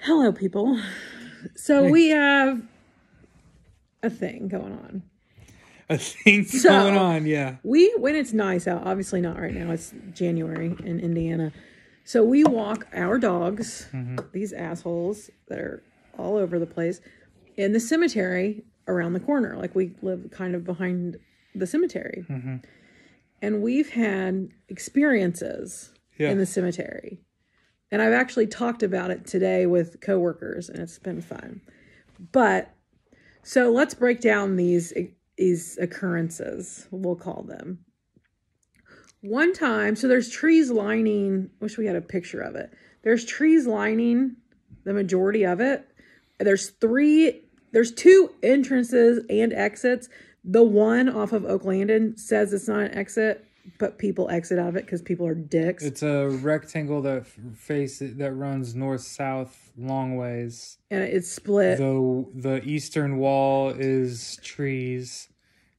Hello, people. So we have a thing going on. Going on, yeah. When it's nice out, obviously not right now. It's January in Indiana. So we walk our dogs, these assholes that are all over the place, in the cemetery around the corner. Like we live kind of behind the cemetery. And we've had experiences in the cemetery. And I've actually talked about it today with coworkers, and it's been fun. But, so let's break down these occurrences, we'll call them. One time, so there's trees lining, wish we had a picture of it. There's trees lining the majority of it. There's two entrances and exits. The one off of Oak Landon says it's not an exit, but people exit out of it because people are dicks. It's a rectangle that runs north-south long ways. And it's split. The eastern wall is trees.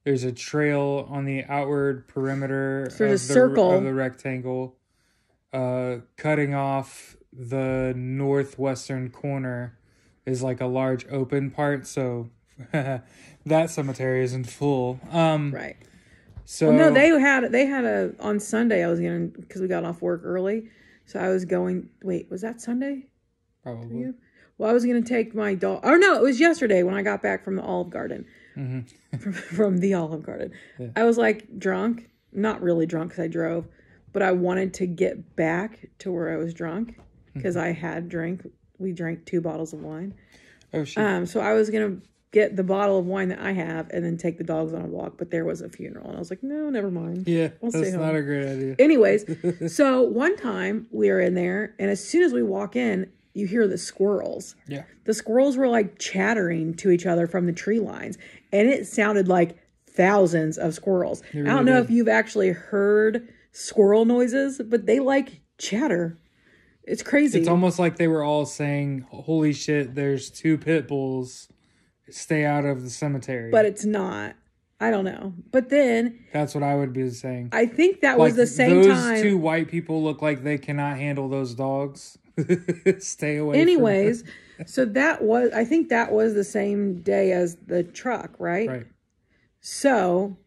There's a trail on the outward perimeter of the rectangle. Cutting off the northwestern corner is like a large open part, so that cemetery isn't full. Right. So no, they had on Sunday. Because we got off work early, so I was going. Wait, was that Sunday? Probably. Well, I was going to take my dog. Oh no, it was yesterday when I got back from the Olive Garden. from the Olive Garden. Yeah. I was like drunk, not really drunk because I drove, but I wanted to get back to where I was drunk because I had drank. We drank 2 bottles of wine. Oh shit. So I was going to get the bottle of wine that I have and then take the dogs on a walk, but there was a funeral and I was like, no, never mind. Yeah, that's not a great idea. Anyways, so one time we were in there, and as soon as we walk in, you hear the squirrels. Yeah. The squirrels were like chattering to each other from the tree lines, and it sounded like thousands of squirrels. Really I don't know if you've actually heard squirrel noises, but they like chatter. It's crazy. It's almost like they were all saying, holy shit, there's 2 pit bulls. Stay out of the cemetery. But it's not. I don't know. But then... That's what I would be saying. I think that was the same time... Those 2 white people look like they cannot handle those dogs. Stay away Anyways, so I think that was the same day as the truck, right? Right. So,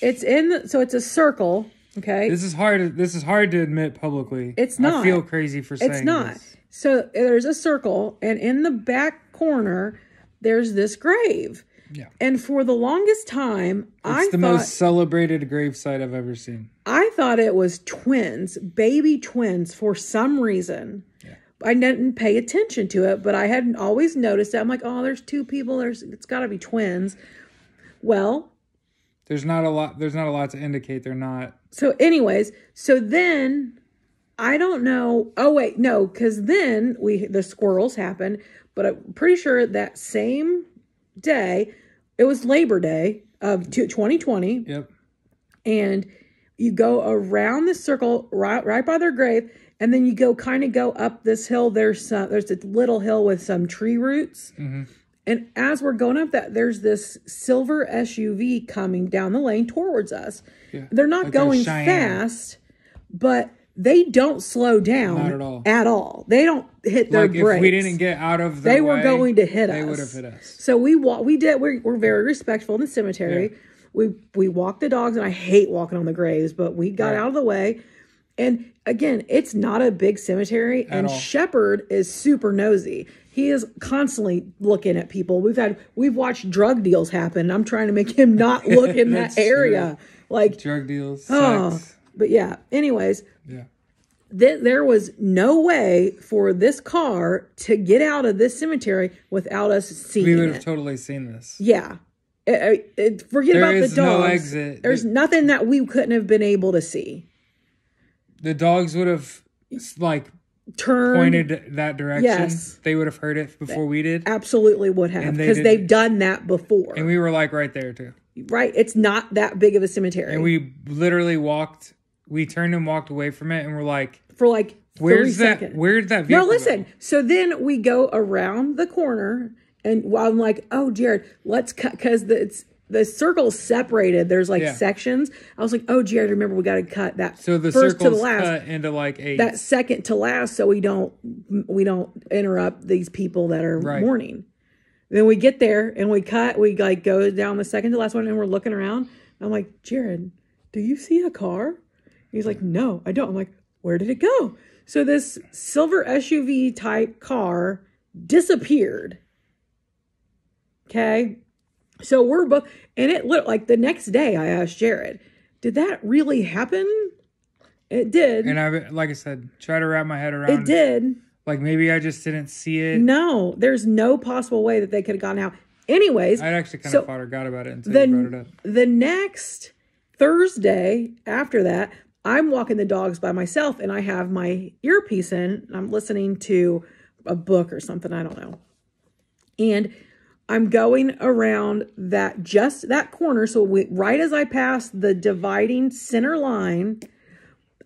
it's a circle, okay? This is hard to admit publicly. It's not. I feel crazy for saying It's not. This. So, there's a circle, and in the back corner... there's this grave. Yeah. And for the longest time, it's the most celebrated gravesite I've ever seen. I thought it was twins, baby twins, for some reason. Yeah. I didn't pay attention to it, but I hadn't always noticed that. I'm like, oh, there's 2 people. It's got to be twins. Well, there's not a lot to indicate they're not. So anyways, then I don't know. Oh wait, no, because then the squirrels happened. But I'm pretty sure that same day, it was Labor Day of 2020. Yep. And you go around the circle right by their grave, and then you go up this hill. There's a little hill with some tree roots. And as we're going up that, there's this silver SUV coming down the lane towards us. Yeah. They're not like going fast, but they don't slow down. Not at all. They don't hit their brakes. If we didn't get out of their way, were going to hit us. They would have hit us. So we're very respectful in the cemetery. Yeah. We walk the dogs, and I hate walking on the graves, but we got out of the way. And again, it's not a big cemetery, and Shepherd is super nosy. He is constantly looking at people. We've watched drug deals happen. I'm trying to make him not look in that area. True. Like drug deals, sex. But yeah, anyways. Yeah. There was no way for this car to get out of this cemetery without us seeing it. We would have totally seen this. Yeah. Forget about the dogs. No exit. There's nothing that we couldn't have been able to see. The dogs would have, turned, pointed that direction. Yes. They would have heard it before we did. Absolutely would have. Because they've done that before. And we were right there too. Right. It's not that big of a cemetery. And we literally we turned and walked away from it, and we're like... For 30 seconds. Where's that vehicle? No, listen. So then we go around the corner, and I'm like, oh, Jared, let's cut, because the circle's separated. There's like sections. I was like, oh, Jared, remember we got to cut that. So the first circle's to the last, cut into like 8. That second to last, so we don't interrupt these people that are mourning. Then we get there and we cut. We like go down the second to last one, and we're looking around. I'm like, Jared, do you see a car? He's like, no, I don't. I'm like, where did it go? So this silver SUV type car disappeared. Okay. So we're both, and it looked like the next day I asked Jared, did that really happen? It did. And I, like I said, try to wrap my head around it. Did. Like maybe I just didn't see it. No, there's no possible way that they could have gone out. Anyways. I actually kind of forgot about it until you brought it up. The next Thursday after that, I'm walking the dogs by myself and I have my earpiece in. I'm listening to a book or something. I don't know. And I'm going around that corner. So right as I pass the dividing center line,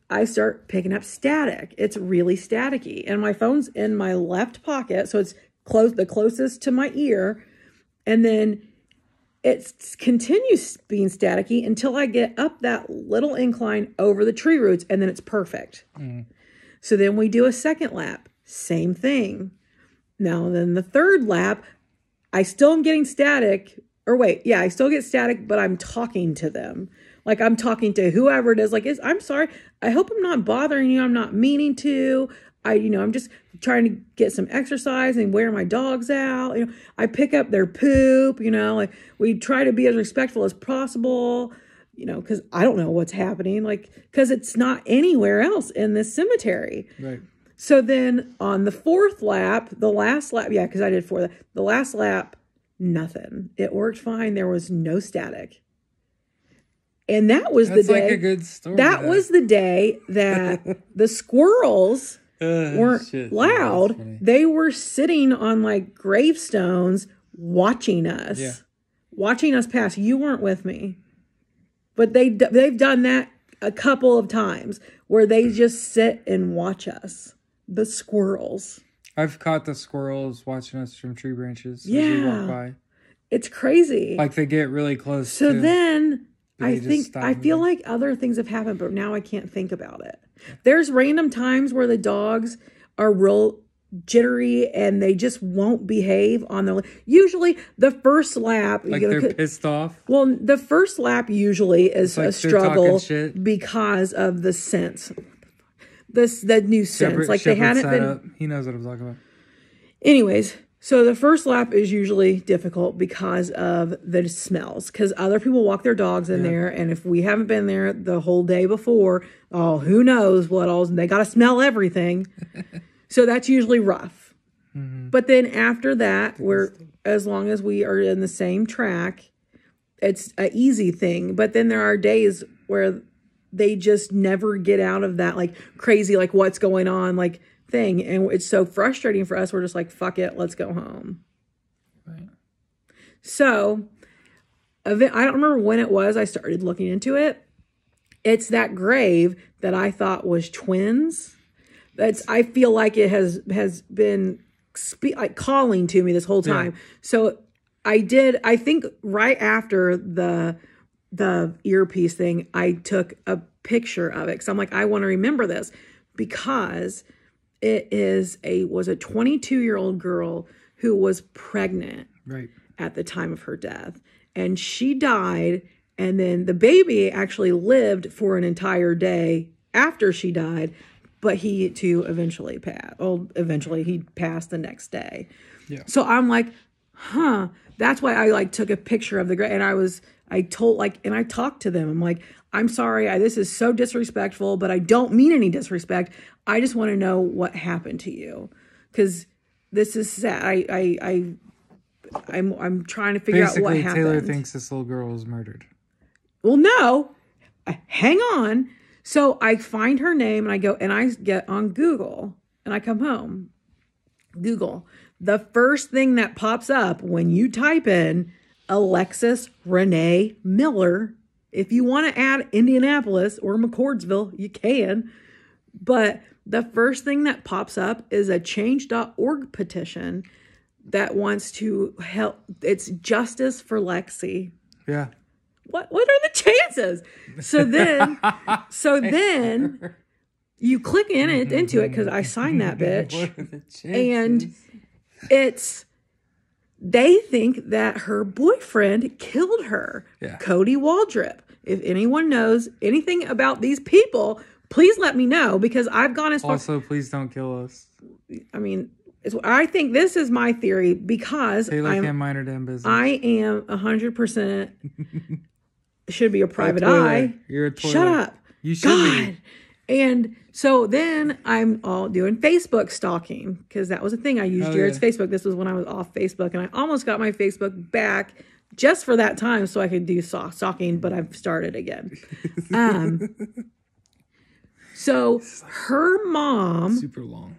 I start picking up static. It's really staticky. And my phone's in my left pocket. So it's the closest to my ear. And then it continues being staticky until I get up that little incline over the tree roots. And then it's perfect. So then we do a second lap. Same thing. Now then the third lap, I still am getting static, I still get static, but I'm talking to them. Like I'm talking to whoever it is. Like, I'm sorry. I hope I'm not bothering you. I'm not meaning to. I'm just trying to get some exercise and wear my dogs out. I pick up their poop, like we try to be as respectful as possible, because I don't know what's happening. Like, because it's not anywhere else in this cemetery. Right. So then on the fourth lap, the last lap, because I did 4. The last lap, nothing. It worked fine. There was no static. And that was the day. That's like a good story. That was the day that the squirrels weren't loud. They were sitting on like gravestones watching us. Yeah. Watching us pass. You weren't with me. But they've done that a couple of times where they just sit and watch us. The squirrels. I've caught the squirrels watching us from tree branches as we walk by. It's crazy. Like they get really close. So then I feel like other things have happened, but now I can't think about it. There's random times where the dogs are real jittery and they just won't behave on their. Usually the first lap. Like they're pissed off. Well, the first lap usually is like a struggle because of the scent. The new scents. Like they hadn't been. He knows what I'm talking about. Anyways, so the first lap is usually difficult because of the smells. Because other people walk their dogs in there, and if we haven't been there the whole day before, who knows what all they got to smell everything. So that's usually rough. Mm-hmm. But then after that, as long as we are in the same track, it's an easy thing. But then there are days where they just never get out of that like crazy, like what's going on, like thing. And it's so frustrating for us. We're just like, fuck it, let's go home. Right. So I don't remember when it was I started looking into it. It's that grave that I thought was twins. I feel like it has been like calling to me this whole time. Yeah. So I think right after the earpiece thing, I took a picture of it because I'm like, I want to remember this because it was a 22-year-old girl who was pregnant at the time of her death, and she died, and then the baby actually lived for an entire day after she died, but he too eventually passed. Well, eventually he passed the next day. Yeah. So I'm like, that's why I like took a picture of the grave, and I talked to them. I'm like, I'm sorry, this is so disrespectful, but I don't mean any disrespect. I just want to know what happened to you, because this is sad. I'm trying to figure out what happened. Taylor thinks this little girl was murdered. Well, no, hang on. So I find her name and I go and I get on Google and I come home. Google. The first thing that pops up when you type in Alexis Renee Miller, if you want to add Indianapolis or McCordsville, you can. But the first thing that pops up is a change.org petition that wants to help. It's justice for Lexi. Yeah. What are the chances? So then you click into it because I signed that bitch. What are the chances? And they think that her boyfriend killed her. Yeah. Cody Waldrop. If anyone knows anything about these people, please let me know, because I've gone as far. Also, please don't kill us. I mean, I think this is my theory, because They like that minor damn business. I am 100% should be a private eye. You're a toilet. Shut up. You should be. And so then I'm all doing Facebook stalking, because that was a thing I used. Jared's Facebook. This was when I was off Facebook, and I almost got my Facebook back just for that time so I could do stalking, but I've started again. So her mom... Super long.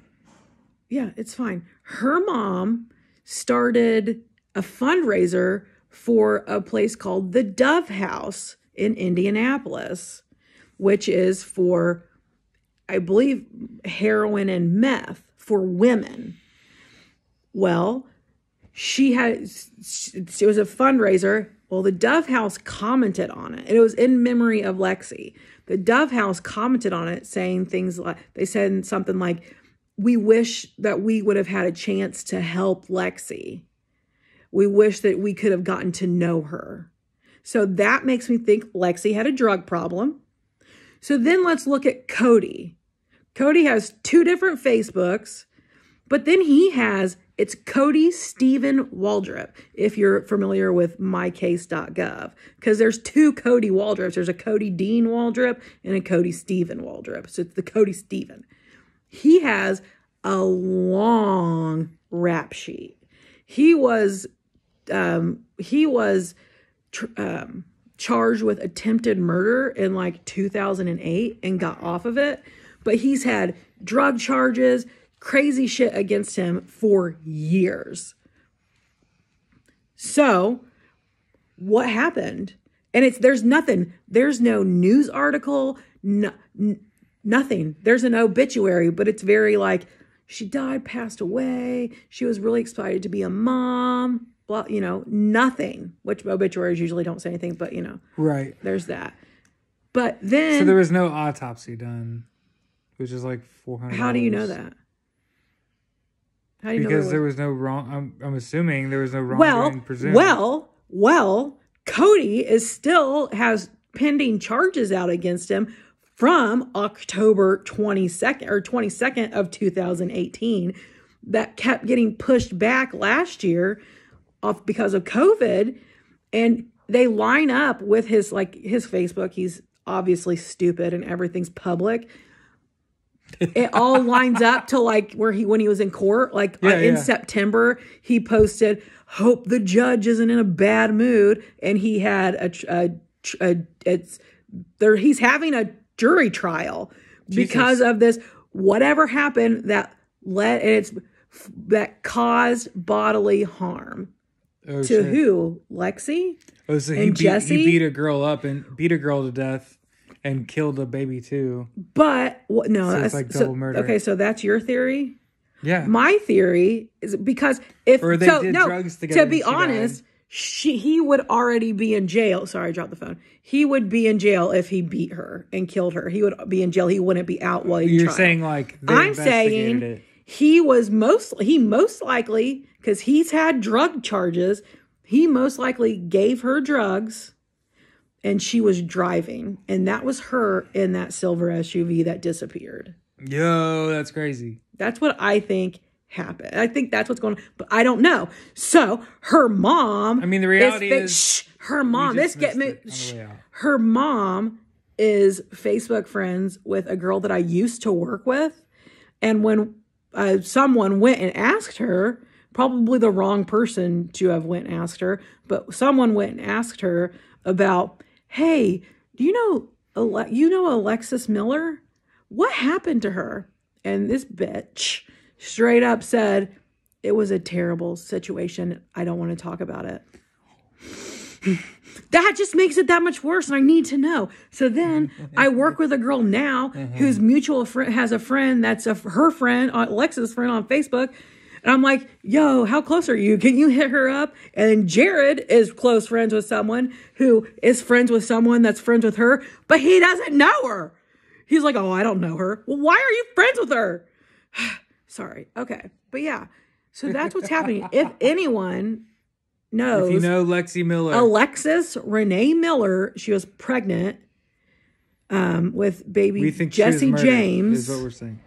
Yeah, it's fine. Her mom started a fundraiser for a place called the Dove House in Indianapolis, which is for, I believe, heroin and meth for women. Well, it was a fundraiser. Well, the Dove House commented on it. It was in memory of Lexi. The Dove House commented on it, saying things like, they said something like, "We wish that we would have had a chance to help Lexi. We wish that we could have gotten to know her." So that makes me think Lexi had a drug problem. So then let's look at Cody. Cody has 2 different Facebooks, but then it's Cody Stephen Waldrop, if you're familiar with mycase.gov, because there's 2 Cody Waldrops. There's a Cody Dean Waldrop and a Cody Stephen Waldrop. So it's the Cody Stephen. He has a long rap sheet. He was charged with attempted murder in like 2008 and got off of it. But he's had drug charges, crazy shit against him for years. So what happened? And there's nothing. There's no news article, nothing. There's an obituary, but it's very like, she died, passed away. She was really excited to be a mom. Blah, nothing. Which obituaries usually don't say anything, but right. There's that. But then, so there was no autopsy done, which is like $400. How do you know that? How do you because know there was no wrong. I'm assuming there was no wrongdoing presumed. Well, Cody still has pending charges out against him from October 22nd of 2018 that kept getting pushed back last year off because of COVID. And they line up with his Facebook. He's obviously stupid and everything's public. It all lines up to when he was in court, in September, he posted, "Hope the judge isn't in a bad mood." And he had he's having a jury trial because of this, whatever happened that caused bodily harm to who? Lexi? Oh, so Jesse? He beat a girl to death and killed a baby too. But no, so it's like double murder. Okay, so that's your theory? Yeah. My theory is because drugs together. To be honest, he would already be in jail. Sorry, I dropped the phone. He would be in jail if he beat her and killed her. He would be in jail. He wouldn't be out while you're saying I'm saying he most likely, because he's had drug charges, he most likely gave her drugs and she was driving, and that was her in that silver SUV that disappeared. Yo, that's crazy. That's what I think happened. I think that's what's going on, but I don't know. So her mom. I mean, the reality is her mom. Her mom is Facebook friends with a girl that I used to work with, and when someone went and asked her, probably the wrong person to have went and asked her, but someone went and asked her about, "Hey, do you know Alexis Miller? What happened to her?" And this bitch straight up said, "It was a terrible situation. I don't want to talk about it." That just makes it that much worse, and I need to know. So then I work with a girl now whose mutual friend has a friend that's her friend, Alexis' friend on Facebook, And I'm like, yo, how close are you? Can you hit her up? And Jared is close friends with someone who is friends with someone that's friends with her, but he doesn't know her. He's like, oh, I don't know her. Well, why are you friends with her? Sorry. Okay. But yeah. So that's what's happening. If anyone knows. If you know Lexi Miller. Alexis Renee Miller, she was pregnant with baby Jesse James. Is what we're saying.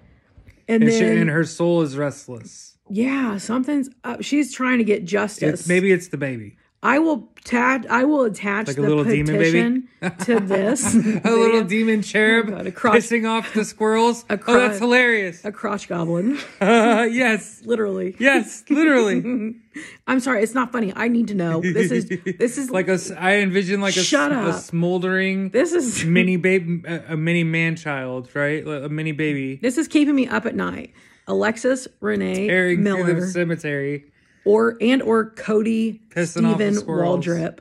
And then her soul is restless. Yeah, something's up. She's trying to get justice. Maybe it's the baby. I will attach like the little petition to this. A little demon cherub pissing off the squirrels. That's hilarious. A crotch goblin. Yes. Literally. Yes, literally. I'm sorry, it's not funny. I need to know. This is like I envision like a smoldering mini baby, a mini man child, right? A mini baby. This is keeping me up at night. Alexis Renee Miller. Through the cemetery. Or Cody Stephen Waldrip.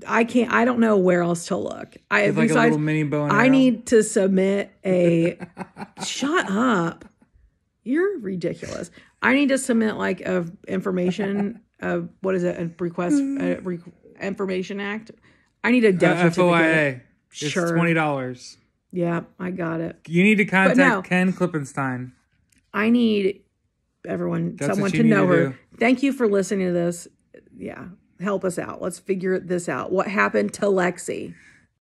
I don't know where else to look. Like a little mini bow and arrow. I need to submit a shut up. You're ridiculous. I need to submit like a information what is it? A request information act. I need a death certificate. FOIA. Sure. It's $20. Yeah, I got it. You need to contact Ken Klippenstein. I need someone to know her. Thank you for listening to this. Yeah, help us out. Let's figure this out. What happened to Lexi?